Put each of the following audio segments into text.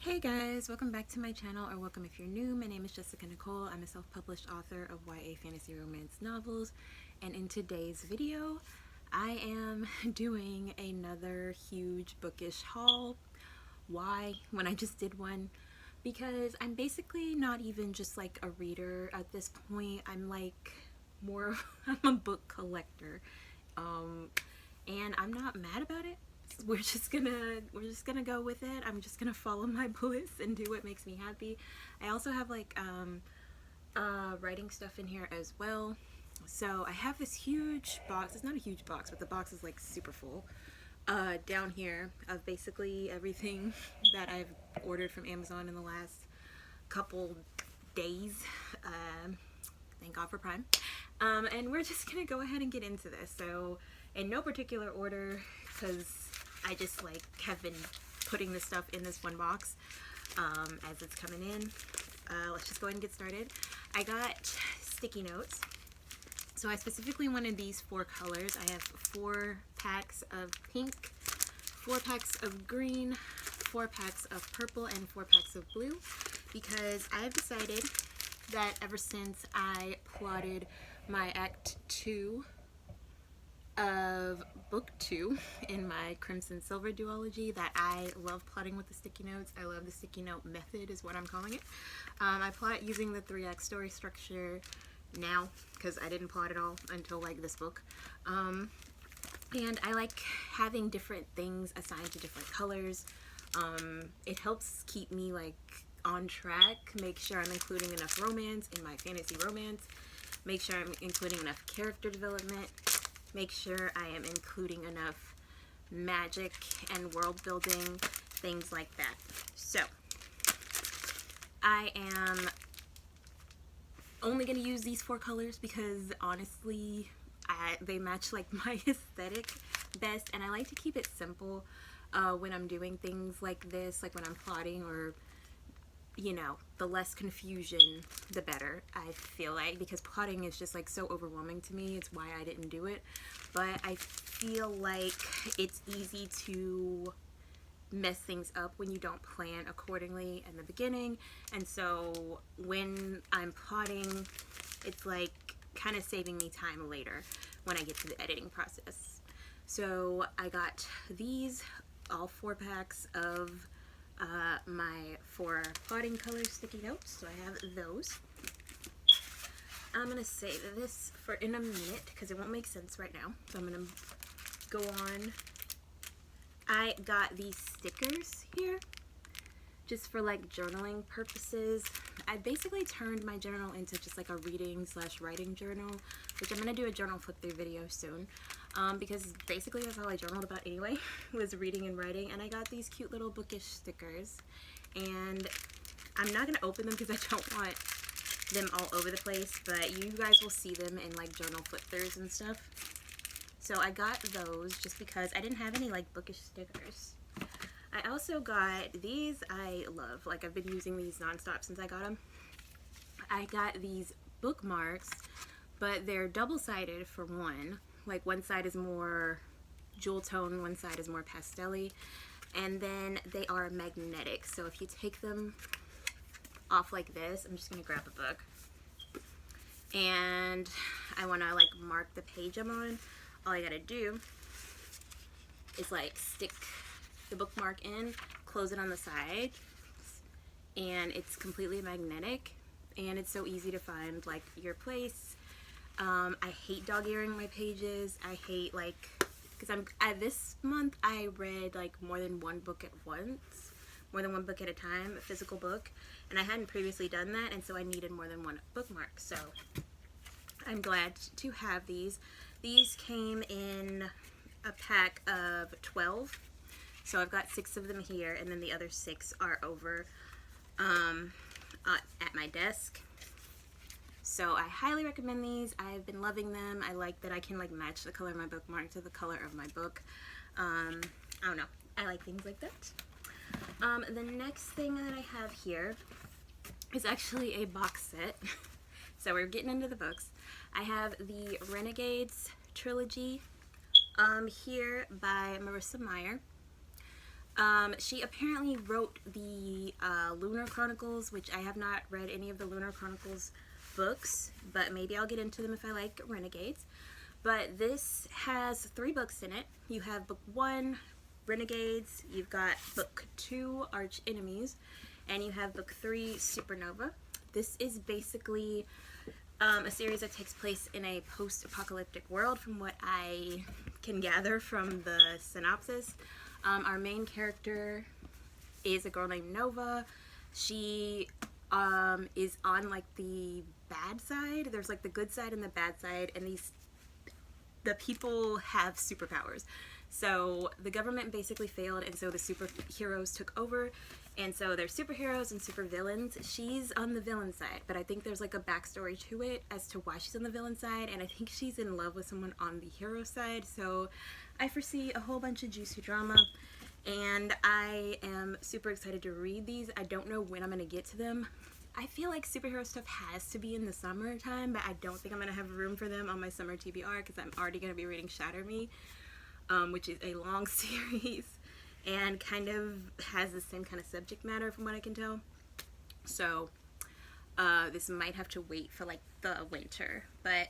Hey guys, welcome back to my channel, or welcome if you're new. My name is Jessica Nicole. I'm a self-published author of YA fantasy romance novels, and in today's video I am doing another huge bookish haul. Why? When I just did one? Because I'm basically not even just like a reader at this point. I'm like more I'm a book collector. And I'm not mad about it. We're just gonna go with it. I'm just gonna follow my bullets and do what makes me happy. I also have like writing stuff in here as well. So I have this huge box. It's not a huge box, but the box is like super full. Down here of basically everything that I've ordered from Amazon in the last couple days. Thank God for Prime. And we're just gonna go ahead and get into this. So in no particular order, because I just like have been putting this stuff in this one box as it's coming in. Let's just go ahead and get started. I got sticky notes. So I specifically wanted these 4 colors. I have 4 packs of pink, 4 packs of green, 4 packs of purple, and 4 packs of blue, because I have decided that ever since I plotted my Act 2 of book 2 in my Crimson Silver duology, that I love plotting with the sticky notes. I love the sticky note method is what I'm calling it. I plot using the 3-act story structure now, because I didn't plot it all until like this book. And I like having different things assigned to different colors. It helps keep me like on track, make sure I'm including enough romance in my fantasy romance, make sure I'm including enough character development, make sure I am including enough magic and world building, things like that. So I am only going to use these 4 colors because honestly they match like my aesthetic best, and I like to keep it simple when I'm doing things like this, like when I'm plotting, or you know, the less confusion the better, I feel like, because plotting is just like so overwhelming to me. It's why I didn't do it. But I feel like it's easy to mess things up when you don't plan accordingly in the beginning, and so when I'm plotting, it's like kind of saving me time later when I get to the editing process. So I got these, all 4 packs of my 4 plotting color sticky notes, so I have those. I'm gonna save this for in a minute because it won't make sense right now, so I'm gonna go on. I got these stickers here just for like journaling purposes. I basically turned my journal into just like a reading / writing journal, which I'm gonna do a journal flip through video soon, because basically that's all I journaled about anyway, was reading and writing. And I got these cute little bookish stickers, and I'm not gonna open them because I don't want them all over the place, but you guys will see them in like journal flip throughs and stuff. So I got those just because I didn't have any like bookish stickers. I also got these. I love, like, I've been using these nonstop since I got them. I got these bookmarks, but they're double-sided for one. Like, one side is more jewel tone, one side is more pastel-y, and then they are magnetic. So if you take them off like this, I'm just gonna grab a book, and I want to like mark the page I'm on. All I gotta do is like stick the bookmark in, close it on the side, and it's completely magnetic, and it's so easy to find like your place. I hate dog-earing my pages. I hate, like, because this month I read like more than one book at once, more than one book at a time, a physical book, and I hadn't previously done that, and so I needed more than one bookmark. So I'm glad to have these. These came in a pack of 12. So I've got 6 of them here, and then the other 6 are over at my desk. So I highly recommend these. I've been loving them. I like that I can like match the color of my bookmark to the color of my book. I don't know. I like things like that. The next thing that I have here is actually a box set. So we're getting into the books. I have the Renegades trilogy here by Marissa Meyer. She apparently wrote the Lunar Chronicles, which I have not read any of the Lunar Chronicles books, but maybe I'll get into them if I like Renegades. But this has 3 books in it. You have book 1, Renegades, you've got book 2, Arch Enemies, and you have book 3, Supernova. This is basically a series that takes place in a post-apocalyptic world from what I can gather from the synopsis. Our main character is a girl named Nova. She is on like the bad side. There's like the good side and the bad side, and the people have superpowers. So the government basically failed, and so the superheroes took over, and so there's superheroes and supervillains. She's on the villain side, but I think there's like a backstory to it as to why she's on the villain side, and I think she's in love with someone on the hero side. So I foresee a whole bunch of juicy drama, and I am super excited to read these. I don't know when I'm going to get to them. I feel like superhero stuff has to be in the summertime, but I don't think I'm going to have room for them on my summer TBR because I'm already going to be reading Shatter Me, which is a long series and kind of has the same kind of subject matter from what I can tell. So this might have to wait for like the winter, but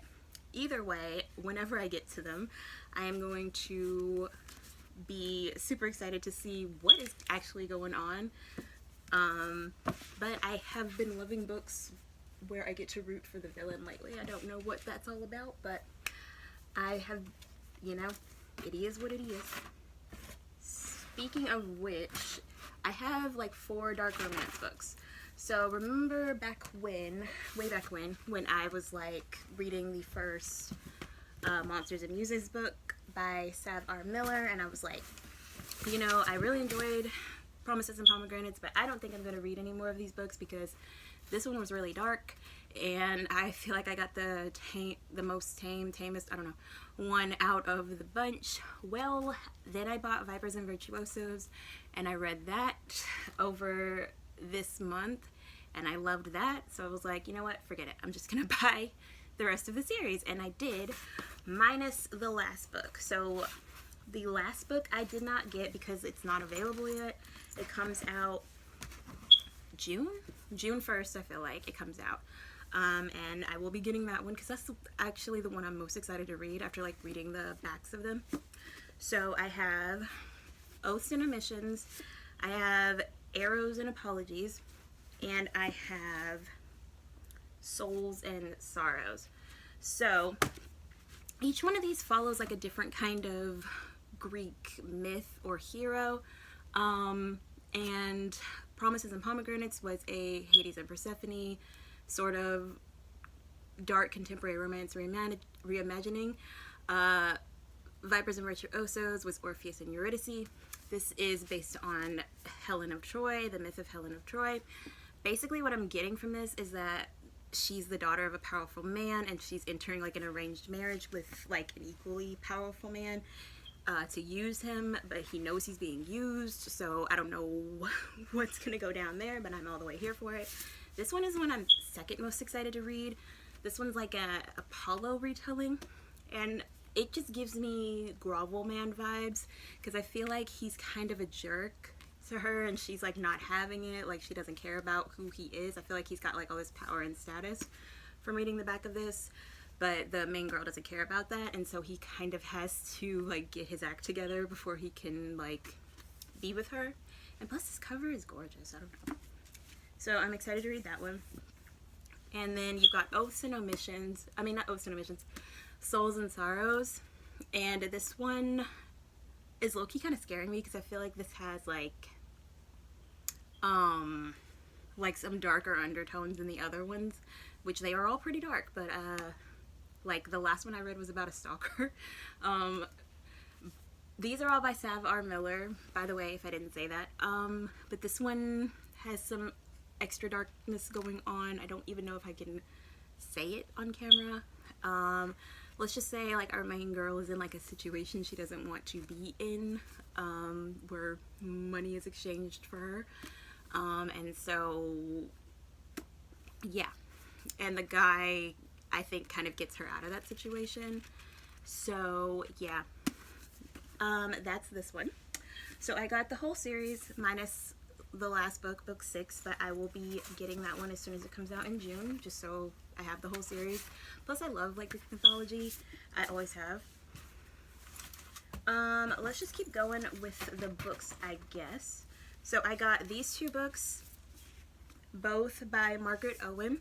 either way, whenever I get to them, I am going to be super excited to see what is actually going on. But I have been loving books where I get to root for the villain lately. I don't know what that's all about, but I have, you know, it is what it is. Speaking of which, I have like 4 dark romance books. So remember back when, way back when I was like reading the first Monsters and Muses book by Sav R. Miller, and I was like, you know, I really enjoyed Promises and Pomegranates, but I don't think I'm going to read any more of these books because this one was really dark, and I feel like I got the tamest, I don't know, one out of the bunch. Well, then I bought Vipers and Virtuosos, and I read that over this month, and I loved that, so I was like, you know what, forget it. I'm just going to buy the rest of the series, and I did, minus the last book. So the last book I did not get because it's not available yet. It comes out June 1st, I feel like it comes out. And I will be getting that one because that's actually the one I'm most excited to read after like reading the backs of them. So I have Oaths and Omissions, I have Arrows and Apologies, and I have Souls and Sorrows. So each one of these follows like a different kind of Greek myth or hero. And Promises and Pomegranates was a Hades and Persephone sort of dark contemporary romance reimagining. Vipers and Virtuosos was Orpheus and Eurydice. This is based on Helen of Troy, the myth of Helen of Troy. Basically what I'm getting from this is that she's the daughter of a powerful man, and she's entering like an arranged marriage with like an equally powerful man to use him, but he knows he's being used, so I don't know what's gonna go down there, but I'm all the way here for it. This one is the one I'm second most excited to read. This one's like a Apollo retelling, and it just gives me Grovel Man vibes because I feel like he's kind of a jerk to her, and she's like not having it, like she doesn't care about who he is. I feel like he's got like all this power and status from reading the back of this, but the main girl doesn't care about that, and so he kind of has to like get his act together before he can like be with her. And plus this cover is gorgeous. I don't know. So I'm excited to read that one. And then you've got Oaths and Omissions. I mean, not Oaths and Omissions, Souls and Sorrows. And this one is low-key kind of scaring me because I feel like this has like some darker undertones than the other ones, which they are all pretty dark, but like the last one I read was about a stalker. These are all by Sav R. Miller, by the way, if I didn't say that. But this one has some extra darkness going on. I don't even know if I can say it on camera. Let's just say like our main girl is in like a situation she doesn't want to be in, where money is exchanged for her. And so, yeah. And the guy, I think, kind of gets her out of that situation. So, yeah. That's this one. So I got the whole series minus the last book, book 6, but I will be getting that one as soon as it comes out in June, just so I have the whole series. Plus I love like Greek mythology. I always have. Let's just keep going with the books, I guess. So I got these 2 books, both by Margaret Owen.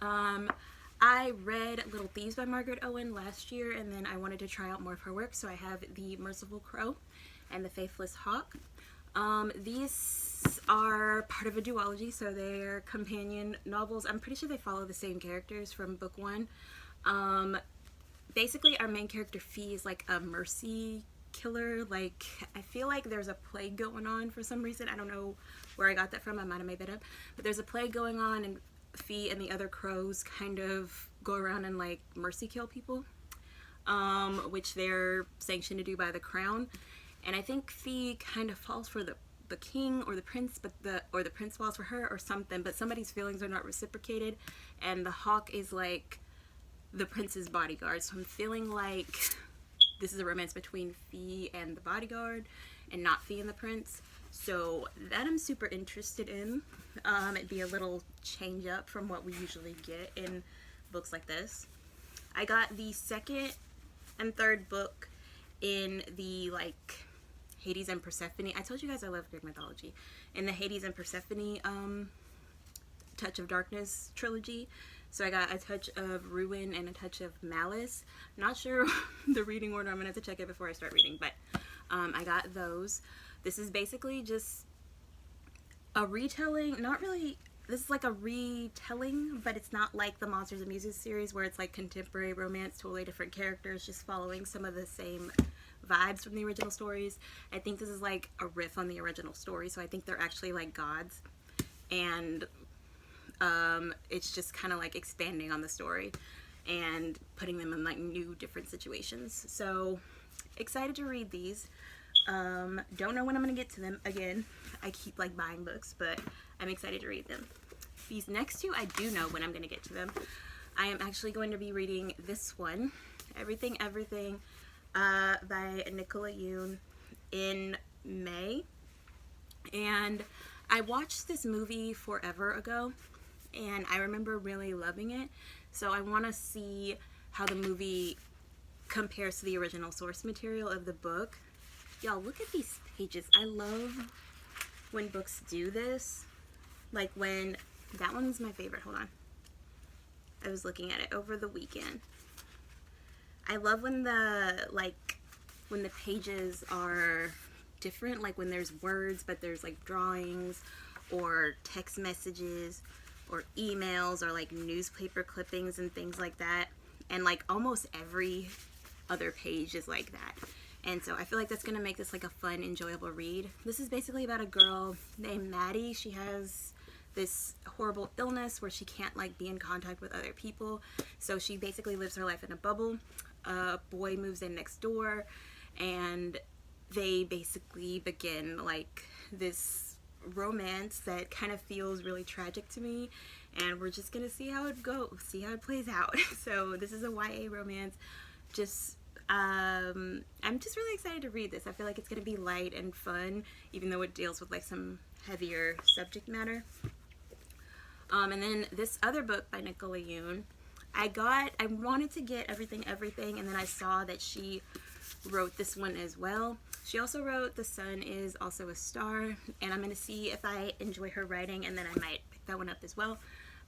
I read Little Thieves by Margaret Owen last year, and then I wanted to try out more of her work, so I have The Merciful Crow and The Faithless Hawk. These are part of a duology, so they're companion novels. I'm pretty sure they follow the same characters from book 1. Basically, our main character, Fee, is like a mercy killer. Like, I feel like there's a plague going on for some reason. I don't know where I got that from. I might have made that up. But there's a plague going on, and Fee and the other crows kind of go around and like mercy kill people, which they're sanctioned to do by the crown. And I think Fee kind of falls for the king or the prince, but the prince falls for her or something. But somebody's feelings are not reciprocated, and the hawk is like the prince's bodyguard. So I'm feeling like this is a romance between Fee and the bodyguard, and not Fee and the prince. So that I'm super interested in. It'd be a little change up from what we usually get in books like this. I got the 2nd and 3rd book in the like Hades and Persephone. I told you guys I love Greek mythology. In the Hades and Persephone Touch of Darkness trilogy. So I got A Touch of Ruin and A Touch of Malice. Not sure the reading order. I'm gonna have to check it before I start reading, but I got those. This is basically just a retelling, not really, this is like a retelling, but it's not like the Monsters and Muses series where it's like contemporary romance, totally different characters, just following some of the same vibes from the original stories. I think this is like a riff on the original story, so I think they're actually like gods, and it's just kind of like expanding on the story and putting them in like new different situations. So excited to read these. Don't know when I'm gonna get to them. Again, I keep like buying books, but I'm excited to read them. These next 2, I do know when I'm gonna get to them. I am actually going to be reading this one, Everything Everything by Nicola Yoon, in May. And I watched this movie forever ago, and I remember really loving it. So I want to see how the movie compares to the original source material of the book. Y'all, look at these pages. I love when books do this. Like when, that one's my favorite. Hold on. I was looking at it over the weekend. I love when when the pages are different, like when there's words, but there's like drawings or text messages or emails or like newspaper clippings and things like that. And like almost every other page is like that. And so I feel like that's going to make this like a fun, enjoyable read. This is basically about a girl named Maddie. She has this horrible illness where she can't like be in contact with other people. So she basically lives her life in a bubble. A boy moves in next door, and they basically begin like this romance that kind of feels really tragic to me. And we're just going to see how it goes, see how it plays out. So this is a YA romance. I'm just really excited to read this. I feel like it's going to be light and fun, even though it deals with like some heavier subject matter. And then this other book by Nicola Yoon, I wanted to get Everything Everything, and then I saw that she wrote this one as well. She also wrote The Sun Is Also a Star, and I'm going to see if I enjoy her writing, and then I might pick that one up as well.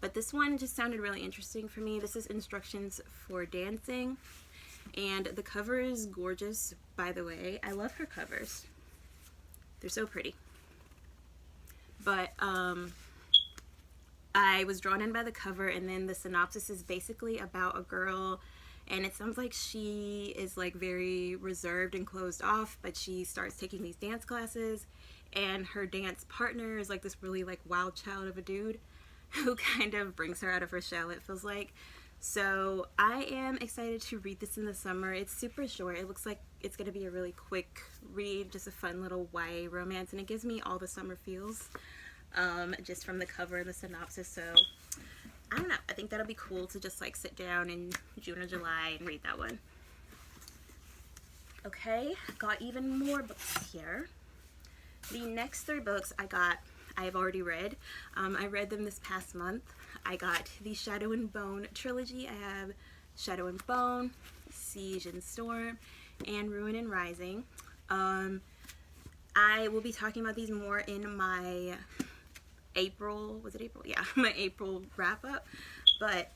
But this one just sounded really interesting for me. This is Instructions for Dancing. And the cover is gorgeous, by the way. I love her covers. They're so pretty. But I was drawn in by the cover, and then the synopsis is basically about a girl, and it sounds like she is like very reserved and closed off, but she starts taking these dance classes, and her dance partner is like this really like wild child of a dude who kind of brings her out of her shell, it feels like. So I am excited to read this in the summer. It's super short. It looks like it's going to be a really quick read, just a fun little YA romance, and it gives me all the summer feels just from the cover and the synopsis. So I don't know. I think that'll be cool to just like sit down in June or July and read that one. Okay, got even more books here. The next 3 books I've already read. I read them this past month. I got the Shadow and Bone trilogy. I have Shadow and Bone, Siege and Storm, and Ruin and Rising. I will be talking about these more in my April, was it April? Yeah, my April wrap up. But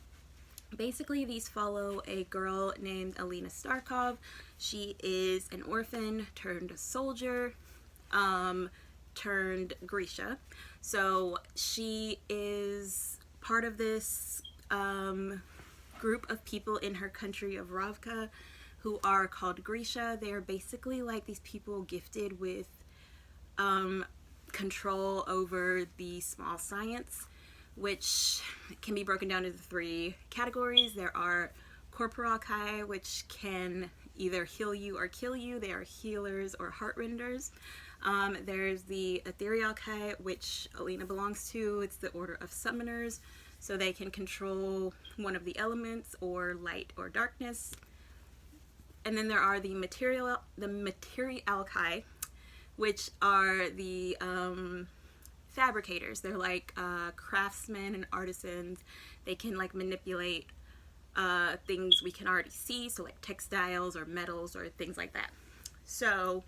basically these follow a girl named Alina Starkov. She is an orphan turned soldier, turned Grisha. So she is part of this group of people in her country of Ravka who are called Grisha. They are basically like these people gifted with control over the small science, which can be broken down into 3 categories. There are Corporalkai, which can either heal you or kill you. They are healers or heartrenders. There's the Etherealkai, which Alina belongs to. It's the order of summoners, so they can control one of the elements, or light or darkness. And then there are the Materialkai, which are the fabricators. They're like craftsmen and artisans. They can like manipulate things we can already see, so like textiles or metals or things like that. So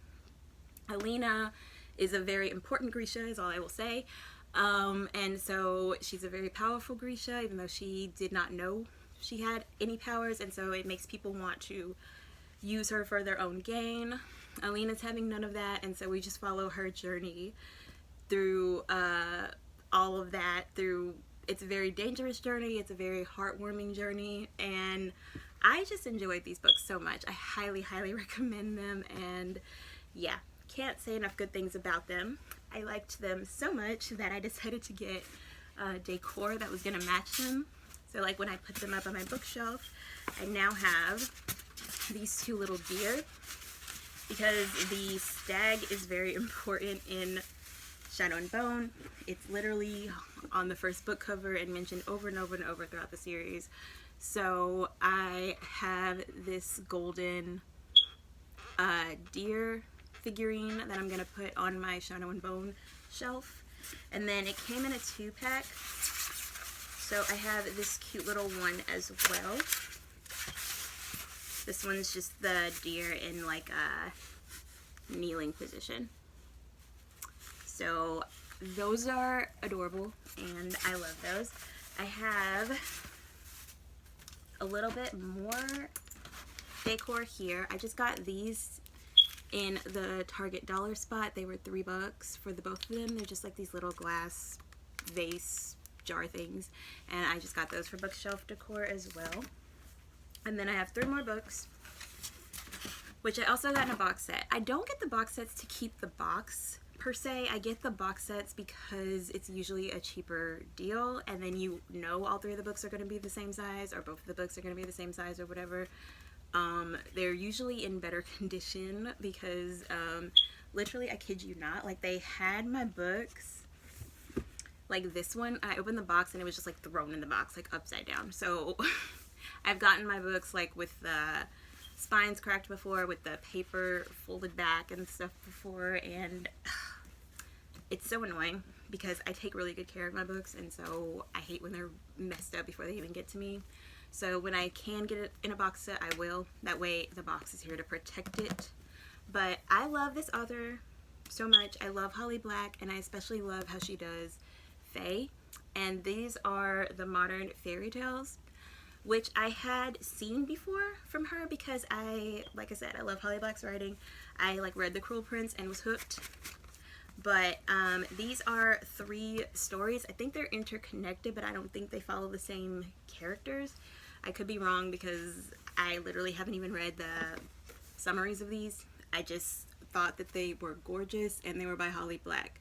Alina is a very important Grisha, is all I will say. And so she's a very powerful Grisha, even though she did not know she had any powers, and so it makes people want to use her for their own gain. Alina's having none of that, and so we just follow her journey through all of that. It's a very dangerous journey, it's a very heartwarming journey, and I just enjoyed these books so much. I highly, highly recommend them, and yeah, can't say enough good things about them. I liked them so much that I decided to get decor that was gonna match them. So like when I put them up on my bookshelf, I now have these 2 little deer, because the stag is very important in Shadow and Bone. It's literally on the first book cover and mentioned over and over and over throughout the series. So I have this golden deer figurine that I'm gonna put on my Shadow and Bone shelf. And then it came in a 2-pack. So I have this cute little one as well. This one's just the deer in like a kneeling position. So those are adorable and I love those. I have a little bit more decor here. I just got these in the Target dollar spot. They were $3 for the both of them. They're just like these little glass vase jar things, and I just got those for bookshelf decor as well. And then I have 3 more books, which I also got in a box set. I don't get the box sets to keep the box per se. I get the box sets because it's usually a cheaper deal, and then you know all 3 of the books are going to be the same size, or both of the books are going to be the same size, or whatever. They're usually in better condition because literally, I kid you not, like they had my books, like this one, I opened the box and it was just like thrown in the box, like upside down. So I've gotten my books like with the spines cracked before, with the paper folded back and stuff before, and it's so annoying because I take really good care of my books, and so I hate when they're messed up before they even get to me. So when I can get it in a box set, I will. That way the box is here to protect it. But I love this author so much. I love Holly Black, and I especially love how she does fae. And these are the modern fairy tales, which I had seen before from her because like I said, I love Holly Black's writing. I like read The Cruel Prince and was hooked. But these are 3 stories. I think they're interconnected, but I don't think they follow the same characters. I could be wrong because I literally haven't even read the summaries of these. I just thought that they were gorgeous and they were by Holly Black.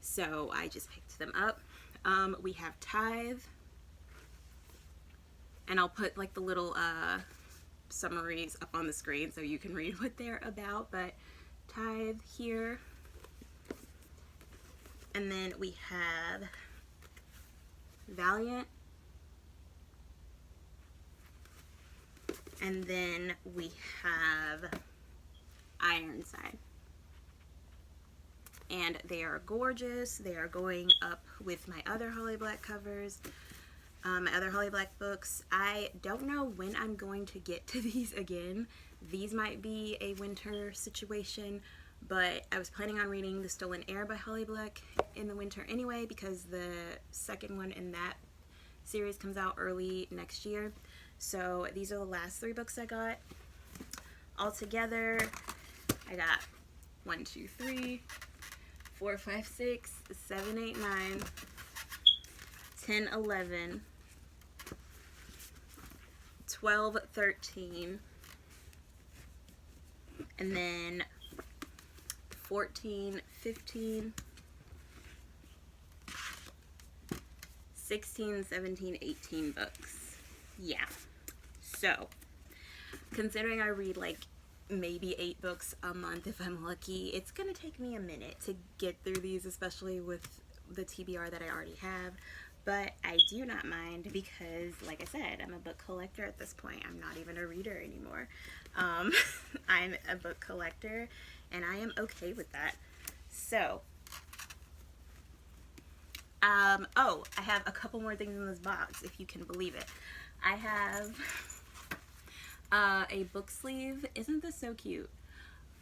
So I just picked them up. We have Tithe. And I'll put like the little summaries up on the screen so you can read what they're about. But Tithe here. And then we have Valiant. And then we have Ironside. And they are gorgeous. They are going up with my other Holly Black covers, my other Holly Black books. I don't know when I'm going to get to these again. These might be a winter situation, but I was planning on reading The Stolen Heir by Holly Black in the winter anyway, because the second one in that series comes out early next year. So these are the last 3 books I got. Altogether, I got 1, 2, 3, 4, 5, 6, 7, 8, 9, 10, 11, 12, 13, and then 14, 15, 16, 17, 18 books. Yeah. So, considering I read like maybe 8 books a month if I'm lucky, it's gonna take me a minute to get through these, especially with the TBR that I already have. But I do not mind, because like I said, I'm a book collector at this point. I'm not even a reader anymore. I'm a book collector, and I am okay with that. So oh, I have a couple more things in this box, if you can believe it. I have a book sleeve. Isn't this so cute?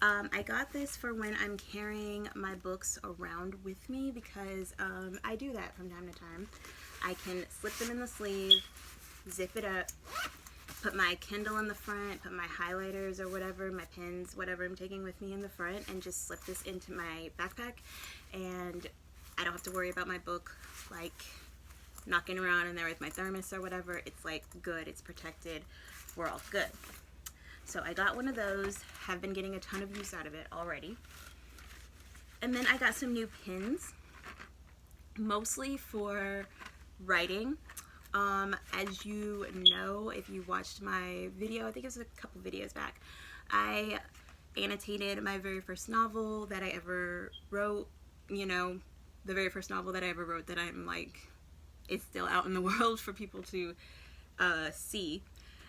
I got this for when I'm carrying my books around with me, because I do that from time to time. I can slip them in the sleeve, zip it up, put my Kindle in the front, put my highlighters or whatever, my pens, whatever I'm taking with me in the front, and just slip this into my backpack, and I don't have to worry about my book like knocking around in there with my thermos or whatever. It's like good, it's protected, we're all good. So I got one of those, have been getting a ton of use out of it already. And then I got some new pins, mostly for writing. As you know, if you watched my video, I think it was a couple videos back, I annotated my very first novel that I ever wrote, you know, the very first novel that I ever wrote that I'm like, it's still out in the world for people to see.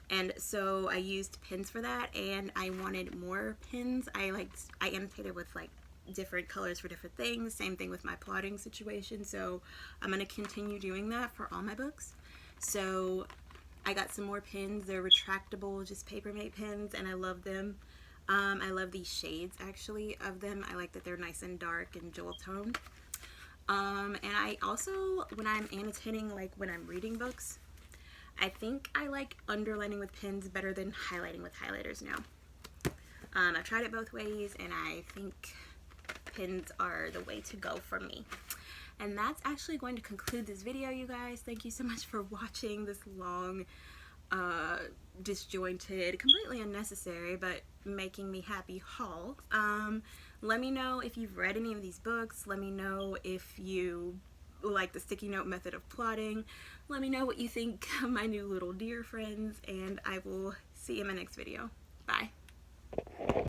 And so I used pins for that, and I wanted more pins. I annotated with like different colors for different things. Same thing with my plotting situation. So I'm going to continue doing that for all my books. So I got some more pins. They're retractable, just Papermate pins, and I love them. I love these shades actually of them. I like that they're nice and dark and jewel toned. And I also, when I'm annotating, like when I'm reading books, I think I like underlining with pens better than highlighting with highlighters now. I've tried it both ways, and I think pins are the way to go for me. And that's actually going to conclude this video, you guys. Thank you so much for watching this long, disjointed, completely unnecessary, but making me happy haul. Let me know if you've read any of these books. Let me know if you like the sticky note method of plotting. Let me know what you think of my new little deer friends, and I will see you in my next video. Bye.